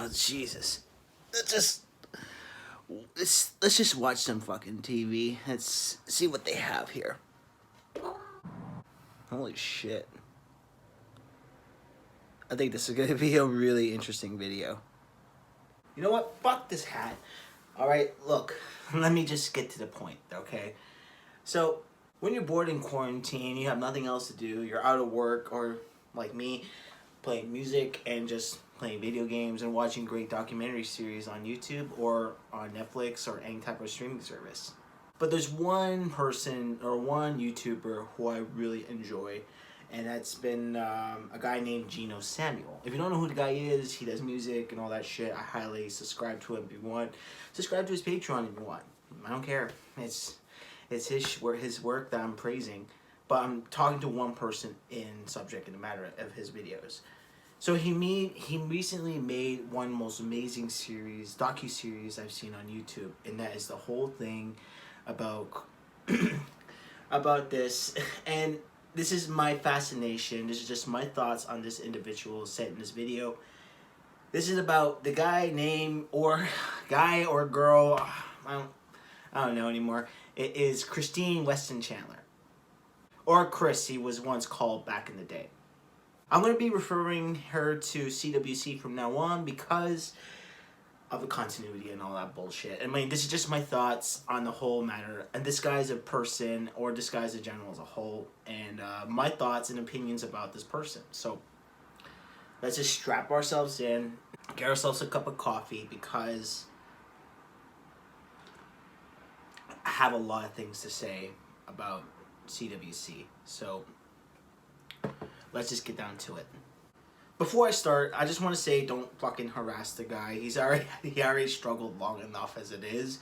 Oh, Jesus. Let's just watch some fucking TV. Let's see what they have here. Holy shit. I think this is gonna be a really interesting video. You know what? Fuck this hat. Alright, look. Let me just get to the point, okay? So, when you're bored in quarantine, you have nothing else to do, you're out of work, or like me, playing music and just playing video games and watching great documentary series on YouTube or on Netflix or any type of streaming service. But there's one person or one YouTuber who I really enjoy, and that's been a guy named Geno Samuel. If you don't know who the guy is, he does music and all that shit. I highly subscribe to him if you want. Subscribe to his Patreon if you want. I don't care. It's his work that I'm praising. But I'm talking to one person in subject and matter of his videos. So he recently made one of the most amazing docu-series I've seen on YouTube, and that is the whole thing about about this. And this is my fascination. This is just my thoughts on this individual set in this video. This is about the guy or girl, I don't know anymore. It is Christine Weston Chandler. Or Chris, he was once called back in the day. I'm going to be referring her to CWC from now on because of the continuity and all that bullshit. I mean, this is just my thoughts on the whole matter. And this guy's a person, or this guy's a general as a whole. And my thoughts and opinions about this person. So, let's just strap ourselves in, get ourselves a cup of coffee, because I have a lot of things to say about CWC. So, let's just get down to it. Before I start, I just want to say, don't fucking harass the guy. He already struggled long enough as it is.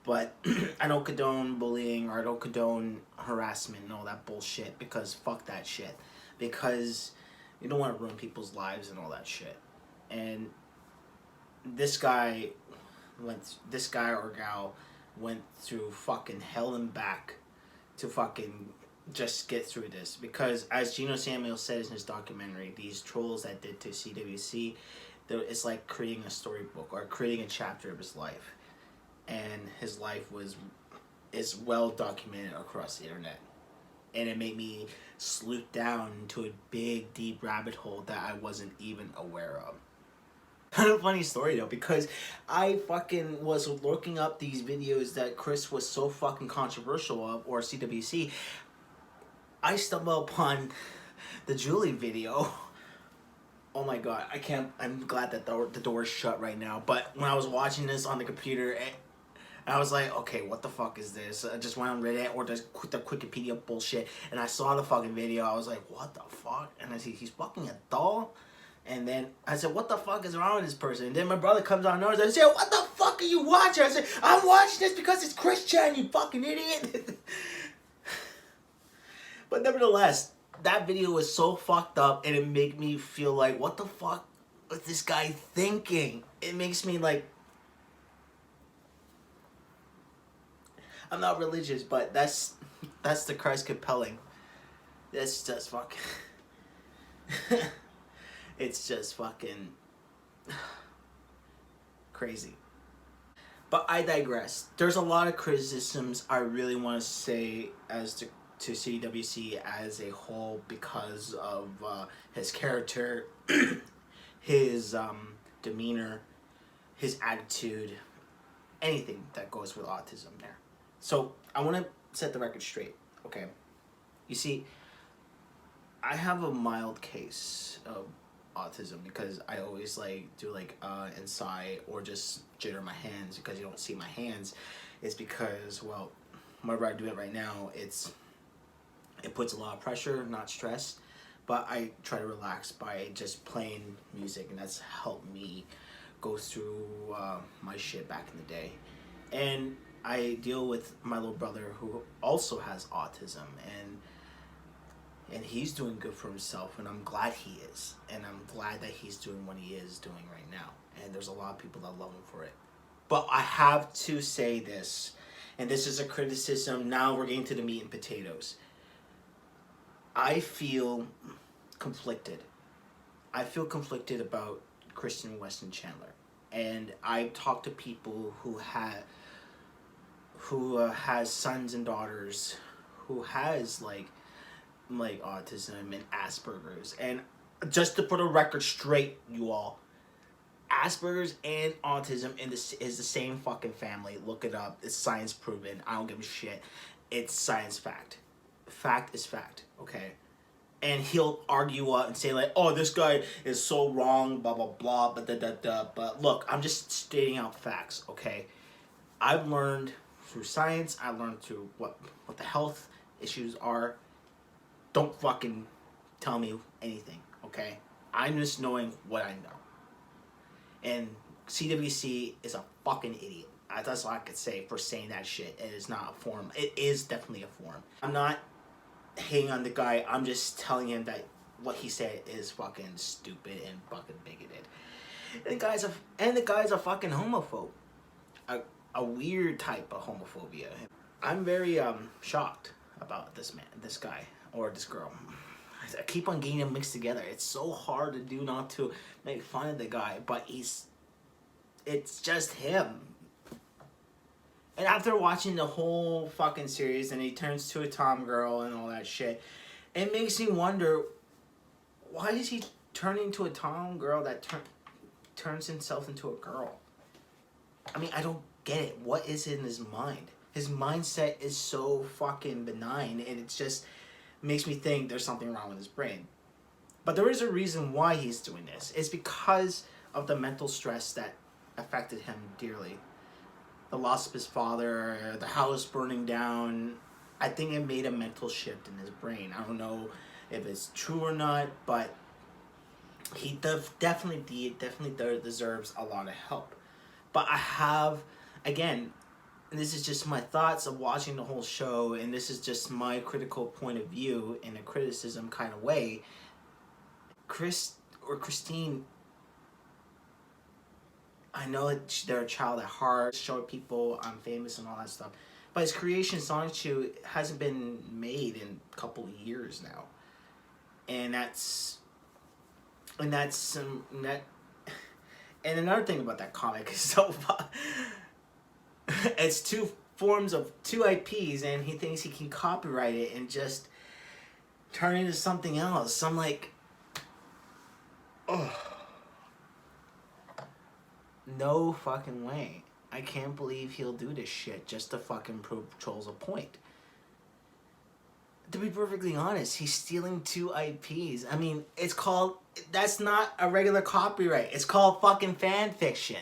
But I don't condone bullying, or I don't condone harassment and all that bullshit, because fuck that shit. Because you don't want to ruin people's lives and all that shit. And this guy or gal went through fucking hell and back to fucking just get through this, because as Geno Samuel says in his documentary, these trolls that did to CWC, it's like creating a storybook or creating a chapter of his life, and his life is well documented across the internet, and it made me sleuth down into a big deep rabbit hole that I wasn't even aware of. Kind of funny story though, because I fucking was looking up these videos that Chris was so fucking controversial of, or CWC. I stumbled upon the Julie video. Oh my god, I'm glad that the door is shut right now. But when I was watching this on the computer, I was like, okay, what the fuck is this? I just went on Reddit or the Wikipedia bullshit, and I saw the fucking video. I was like, what the fuck? And I see he's fucking a doll. And then I said, what the fuck is wrong with this person? And then my brother comes on notice and I said, what the fuck are you watching? I said, I'm watching this because it's Chris Chan, you fucking idiot. But nevertheless, that video was so fucked up, and it made me feel like, what the fuck was this guy thinking? It makes me like, I'm not religious, but that's the Christ compelling. That's just fucking, it's just fucking crazy. But I digress. There's a lot of criticisms I really want to say to CWC as a whole, because of his character, his demeanor, his attitude, anything that goes with autism there. So I want to set the record straight, okay? You see, I have a mild case of autism because I always do and sigh, or just jitter my hands because you don't see my hands. It's because, well, whatever I do it right now, it puts a lot of pressure, not stress, but I try to relax by just playing music, and that's helped me go through my shit back in the day. And I deal with my little brother who also has autism, and he's doing good for himself, and I'm glad he is, and I'm glad that he's doing what he is doing right now, and there's a lot of people that love him for it. But I have to say this, and this is a criticism. Now we're getting to the meat and potatoes. I feel conflicted. I feel conflicted about Kristen Weston Chandler. and I've talked to people who has sons and daughters who has like autism and Asperger's. And just to put a record straight, you all, Asperger's and autism is the same fucking family. Look it up. It's science proven. I don't give a shit. It's science fact. Fact is fact, okay? And he'll argue and say like, oh, this guy is so wrong, blah, blah, blah, but But look, I'm just stating out facts, okay? I've learned through science. I learned through what the health issues are. Don't fucking tell me anything, okay? I'm just knowing what I know. And CWC is a fucking idiot. That's all I could say for saying that shit. It is not a form. It is definitely a form. I'm not hating on the guy. I'm just telling him that what he said is fucking stupid and fucking bigoted. And the guy's a fucking homophobe. A weird type of homophobia. I'm very shocked about this guy or this girl. I keep on getting them mixed together. It's so hard to do not to make fun of the guy, but it's just him. And after watching the whole fucking series, and he turns to a tom girl and all that shit, it makes me wonder, why is he turning to a tom girl that turns himself into a girl? I mean, I don't get it. What is in his mind? His mindset is so fucking benign, and it just makes me think there's something wrong with his brain. But there is a reason why he's doing this. It's because of the mental stress that affected him dearly. The loss of his father, the house burning down. I think it made a mental shift in his brain. I don't know if it's true or not, but he definitely deserves a lot of help. But I have, again, and this is just my thoughts of watching the whole show, and this is just my critical point of view in a criticism kind of way. Christine, I know that they're a child at heart, show people I'm famous and all that stuff, but his creation, Sonichu, hasn't been made in a couple of years now. And and another thing about that comic is so it's two IPs, and he thinks he can copyright it and just turn it into something else. I'm like, oh, no fucking way. I can't believe he'll do this shit just to fucking prove Trolls a point. To be perfectly honest, he's stealing two IPs. I mean, that's not a regular copyright. It's called fucking fan fiction.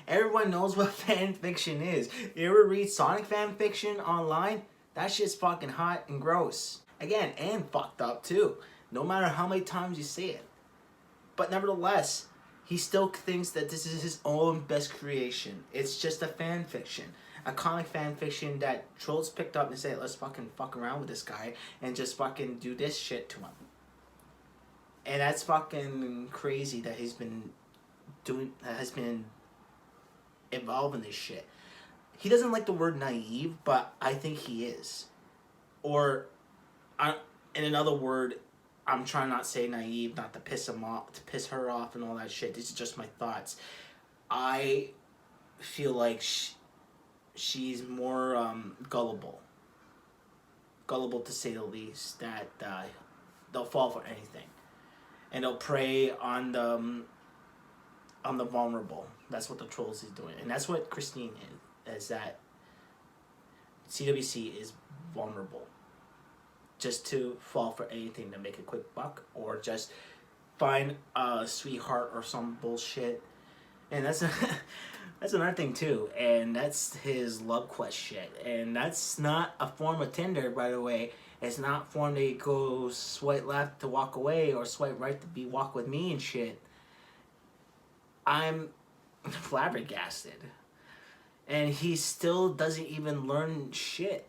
Everyone knows what fan fiction is. You ever read Sonic fan fiction online? That shit's fucking hot and gross. Again, and fucked up too. No matter how many times you say it. But nevertheless, he still thinks that this is his own best creation. It's just a fan fiction. A comic fan fiction that Trolls picked up and said, let's fucking fuck around with this guy and just fucking do this shit to him. And that's fucking crazy that has been involved in this shit. He doesn't like the word naive, but I think he is. Or, in another word, I'm trying not to say naive, not to piss him off, to piss her off and all that shit. These are just my thoughts. I feel like she's more gullible. Gullible, to say the least. That they'll fall for anything, and they'll prey on the vulnerable. That's what the Trolls is doing, and that's what Christine is that CWC is vulnerable. Just to fall for anything to make a quick buck, or just find a sweetheart or some bullshit. And that's another thing too, and that's his love quest shit. And that's not a form of Tinder, by the way. It's not form that you go swipe left to walk away or swipe right to walk with me and shit. I'm flabbergasted. And he still doesn't even learn shit.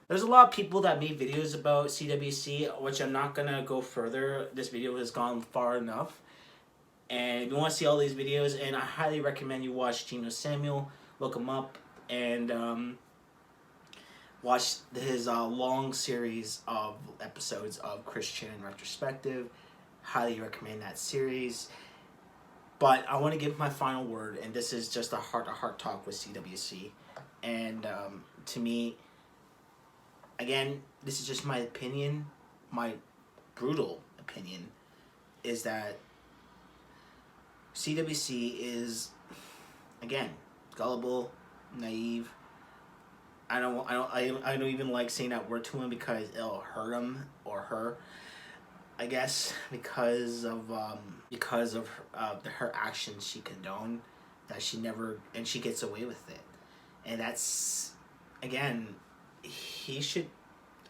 There's a lot of people that made videos about CWC, which I'm not going to go further. This video has gone far enough. And if you want to see all these videos, and I highly recommend you watch Gino Samuel, look him up, and watch his long series of episodes of Christian Retrospective. Highly recommend that series. But I want to give my final word, and this is just a heart-to-heart talk with CWC. And to me, again, this is just my opinion, my brutal opinion, is that CWC is, again, gullible, naive. I don't even like saying that word to him because it'll hurt him or her. I guess because of her actions she condoned, that she never, and she gets away with it, and that's, again, he should,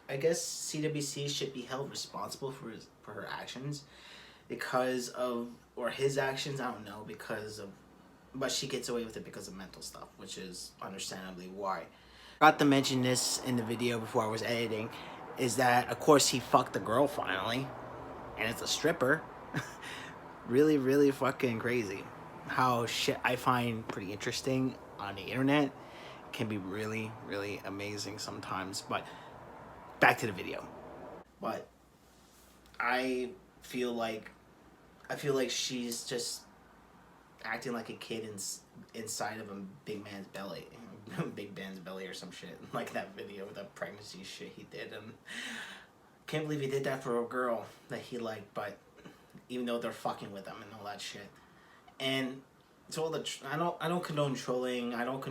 I guess CWC should be held responsible for her actions, because of, or his actions, I don't know, because of, but she gets away with it because of mental stuff, which is understandably why. I forgot to mention this in the video before I was editing, is that of course he fucked the girl finally, and it's a stripper. Really, really fucking crazy. How shit I find pretty interesting on the internet can be really, really amazing sometimes. But back to the video. But I feel like she's just acting like a kid inside of a big man's belly. Big man's belly or some shit. Like that video with the pregnancy shit he did. And can't believe he did that for a girl that he liked, but even though they're fucking with him and all that shit. And so all the I don't condone trolling. I don't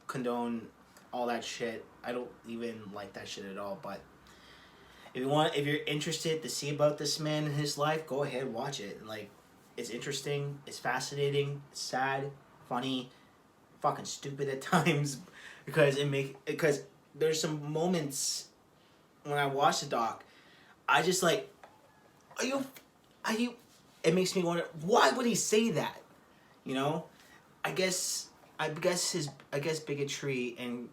condone all that shit. I don't even like that shit at all. But if you're interested to see about this man and his life, go ahead, watch it. Like, it's interesting, it's fascinating, it's sad, funny, fucking stupid at times, because there's some moments when I watch the doc, I just like, are you? It makes me wonder, why would he say that? You know, I guess bigotry and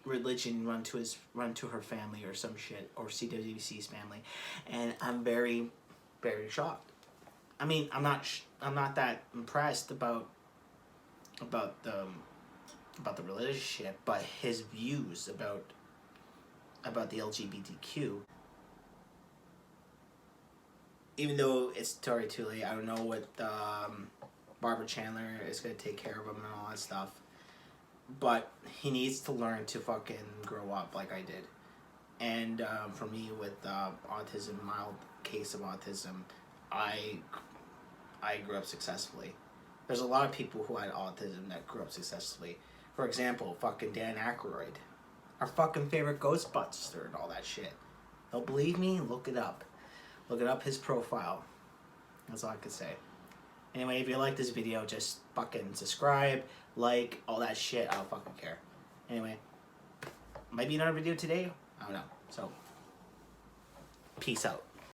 religion run to her family or some shit, or CWC's family, and I'm very, very shocked. I mean, I'm not that impressed about the religious shit, but his views about the LGBTQ. Even though it's already too late, I don't know what Weston Chandler is gonna take care of him and all that stuff. But he needs to learn to fucking grow up like I did. And for me, with autism, mild case of autism, I grew up successfully. There's a lot of people who had autism that grew up successfully. For example, fucking Dan Aykroyd, our fucking favorite Ghostbuster and all that shit. Don't believe me? Look it up. Look it up, his profile. That's all I can say. Anyway, if you like this video, just fucking subscribe, like, all that shit. I don't fucking care. Anyway, might be another video today. I don't know. So, peace out.